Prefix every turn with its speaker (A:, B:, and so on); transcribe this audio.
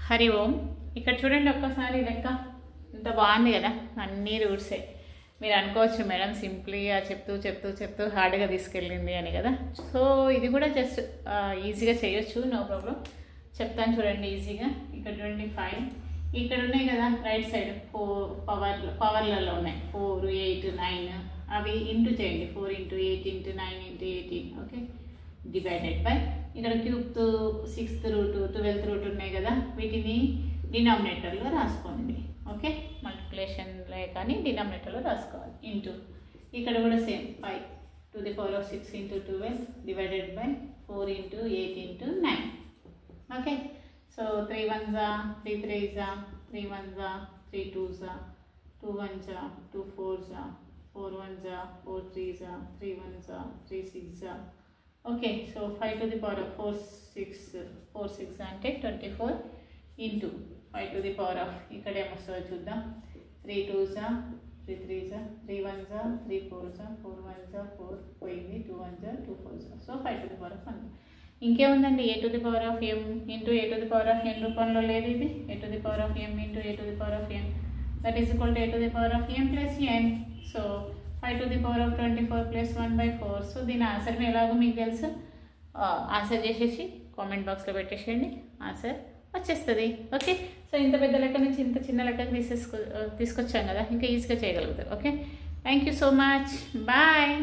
A: హరి ఓం. ఇక్కడ చూడండి ఒక్కసారి లెక్క ఇంత బాగుంది కదా, అన్ని రూట్సే. మీరు అనుకోవచ్చు మేడం సింప్లీగా చెప్తూ చెప్తూ చెప్తూ హార్డ్గా తీసుకెళ్ళింది అని కదా. సో ఇది కూడా జస్ట్ ఈజీగా చేయొచ్చు, నో ప్రాబ్లం. చెప్తాను చూడండి ఈజీగా. ఇక్కడ చూడండి 5 ఇక్కడ ఉన్నాయి కదా, రైట్ సైడ్ 4 పవర్లలో ఉన్నాయి 4, 8, 9. అవి ఇంటూ చేయండి, 4 × 8 × 9 × 18. ఓకే, డివైడెడ్ బై ఇక్కడ cube 6th root 12th root ఉన్నాయి కదా, వీటిని డినామినేటర్లో రాసుకోండి. ఓకే, మల్టిప్లికేషన్లో కానీ డినామినేటర్లో రాసుకోవాలి. ఇంటూ ఇక్కడ కూడా same 5 to the power of 6 × 12 divided by 4 × 8 × 9. Okay, so 3 1s 3 3s 3 1s 3 2s 2 1s 2 4s 4 1s 4 3s 3 1s 3 6. Okay, so 5 to the power of 4 6 అంటే 24 into 5 to the power of ఇక్కడ ఏమొస్తుందో చూద్దాం. 3 2s 3 3s 3 1s 3 4s 4 1s 4 పోయింది, 2 1s 2 4s. So 5 to the power of 1. ఇంకేముందండి, a to the power of m into a to the power of n రూపంలో లేదు ఇది. a to the power of m into a to the power of n that is equal to a to the power of m plus n. So 5 to the power of 24 plus 1/4. So దీని answer ఎలాగో మీకు తెలుసు. Answer చేసేసి comment బాక్స్లో పెట్టేసేయండి, answer వచ్చేస్తుంది. Okay, so ఇంత పెద్ద లెక్క నుంచి ఇంత చిన్న లెక్కకి తీసుకొచ్చాం కదా, ఇంకా ఈజీగా చేయగలుగుతారు. Okay, thank you so much, bye.